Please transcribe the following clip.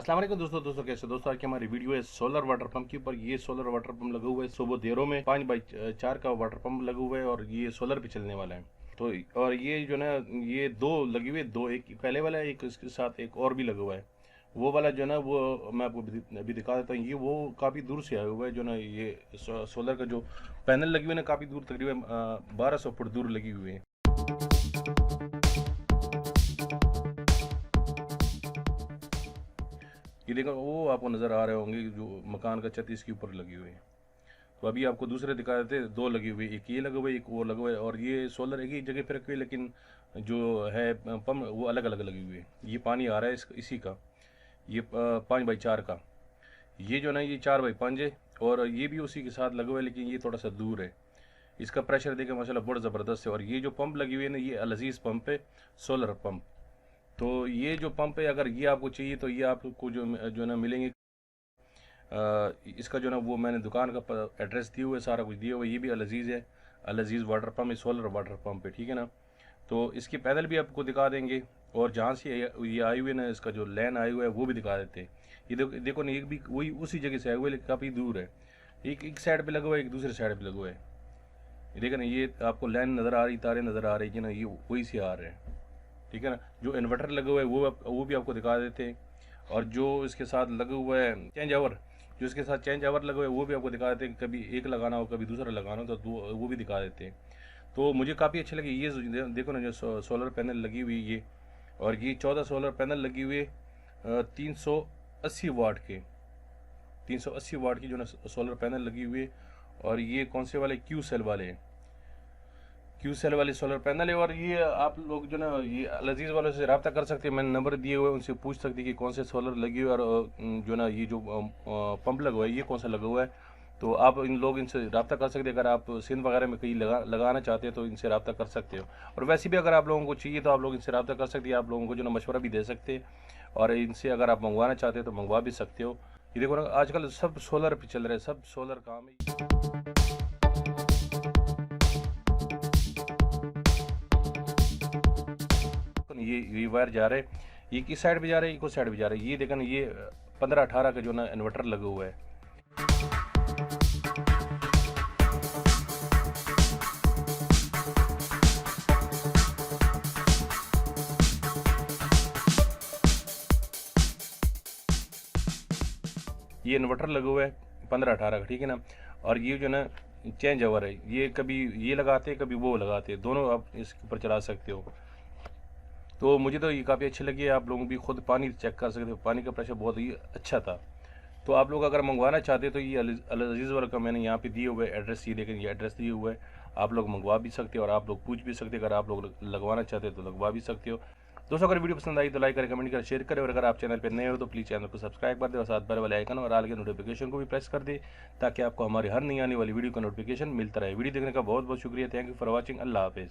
अस्सलाम वालेकुम दोस्तों कैसे दोस्तों, आज की हमारी वीडियो है सोलर वाटर पंप के ऊपर। ये सोलर वाटर पंप लगा हुआ है सुबह देरों में 5x4 का वाटर पंप लगा हुआ है और ये सोलर पे चलने वाला है। तो और ये जो ना ये दो लगे हुए, दो एक पहले वाला है, एक इसके साथ एक और भी लगा हुआ है। वो वाला जो ना वो मैं आपको अभी दिखा देता हूँ। ये वो काफ़ी दूर से आया हुआ है जो ना ये सोलर का जो पैनल लगे हुए ना काफ़ी दूर, तकरीबन 1200 फुट दूर लगी हुई है। ये देखो वो आपको नज़र आ रहे होंगे जो मकान का छत इसके ऊपर लगी हुई है। तो अभी आपको दूसरे दिखा देते हैं, दो लगी हुई, एक ये लगा हुआ है, एक वो लगा हुआ है। और ये सोलर एक ही जगह पर रखी हुई है, लेकिन जो है पंप वो अलग अलग लगी हुई है। ये पानी आ रहा है इसी का, ये 5x4 का। ये जो ना ये 4x5 है और ये भी उसी के साथ लगा हुआ है, लेकिन ये थोड़ा सा दूर है। इसका प्रेशर देखें माशाल्लाह बहुत ज़बरदस्त है। और ये जो पंप लगी हुई है ना, ये अल अज़ीज़ पंप है, सोलर पंप। तो ये जो पंप है, अगर ये आपको चाहिए तो ये आपको जो ना मिलेंगे। इसका जो ना वो मैंने दुकान का एड्रेस दिया हुआ है, सारा कुछ दिया हुआ है। ये भी अल अज़ीज़ है, अल अज़ीज़ वाटर पंप है, सोलर वाटर पंप है, ठीक है ना। तो इसके पैदल भी आपको दिखा देंगे, और जहाँ से ये आई हुई है ना, इसका जो लाइन आई हुआ है वो भी दिखा देते हैं। ये देखो ना, एक भी वही उसी जगह से आया हुआ है, लेकिन काफ़ी दूर है। एक साइड पे लगा हुआ है, एक दूसरे साइड पे लगा हुआ है। ये देखो ना, ये आपको लाइन नज़र आ रही, तारे नज़र आ रही है ना, ये वही से आ रहे हैं, ठीक है ना। जो इन्वर्टर लगा हुआ है वो भी आपको दिखा देते हैं। और जो इसके साथ लगा हुआ है चेंज आवर, जो इसके साथ चेंज आवर लगा हुआ है वो भी आपको दिखा देते हैं। कभी एक लगाना हो, कभी दूसरा लगाना हो, तो वो भी दिखा देते हैं। तो मुझे काफ़ी अच्छे लगे। ये देखो ना, जो सोलर पैनल लगी हुई ये, और ये 14 सोलर पैनल लगी हुई है 380 वाट के, 380 वाट की जो ना सोलर पैनल लगी हुई है। और ये कौन से वाले, क्यू सेल वाले हैं, क्यू सेल वाली सोलर पैनल है। और ये आप लोग जो ना ये अल अज़ीज़ वालों से रब्ता कर सकते हैं, मैंने नंबर दिए हुए हैं, उनसे पूछ सकते हैं कि कौन से सोलर लगी हुई है, और जो ना ये जो पंप लगा हुआ है ये कौन सा लगा हुआ है। तो आप इनसे रब्ता कर सकते हैं। अगर आप सिंध वगैरह में कहीं लगाना चाहते हैं तो इनसे रब्ता कर सकते हो। और वैसे भी अगर आप लोगों को चाहिए तो आप लोग इनसे रब्ता कर सकते हैं, आप लोगों को जो ना मशवरा भी दे सकते हैं। और इनसे अगर आप मंगवाना चाहते हैं तो मंगवा भी सकते हो। ये देखो ना, आजकल सब सोलर पे चल रहे हैं, सब सोलर काम है। ये वायर जा रहे हैं, ये किस साइड भी जा रहे हैं, एक उस साइड भी जा रहे हैं। ये देखो ना, ये 15-18 का जो ना इन्वर्टर लगा हुआ है। ये इन्वर्टर लगा हुआ है 15-18 का, ठीक है ना। और ये जो ना चेंज ओवर है, ये कभी ये लगाते हैं कभी वो लगाते हैं, दोनों आप इसके ऊपर चला सकते हो। तो मुझे तो ये काफ़ी अच्छी लगी है। आप लोग भी खुद पानी चेक कर सकते हो, पानी का प्रेशर बहुत ही अच्छा था। तो आप लोग अगर मंगवाना चाहते हो तो ये अल अज़ीज़ वाला का मैंने यहाँ पे दिए हुए एड्रेस, ये देखें, ये एड्रेस दिए हुआ है। आप लोग मंगवा भी सकते हो और आप लोग पूछ भी सकते हो। अगर आप लोग लगवाना चाहते हो तो लगवा भी सकते हो। दोस्तों, अगर वीडियो पसंद आई तो लाइक करें, कमेंट करें, शेयर करें। और अगर आप चैनल पर नए हो तो प्लीज़ चैनल को सब्सक्राइब कर दें और साथ बेल वाले आइकन और आल के नोटिफिकेशन को भी प्रेस कर दें, ताकि आपको हमारी हर नई आने वाली वीडियो का नोटिफिकेशन मिलता रहे। वीडियो देखने का बहुत बहुत शुक्रिया। Thank you for watching. अल्लाह हाफिज़।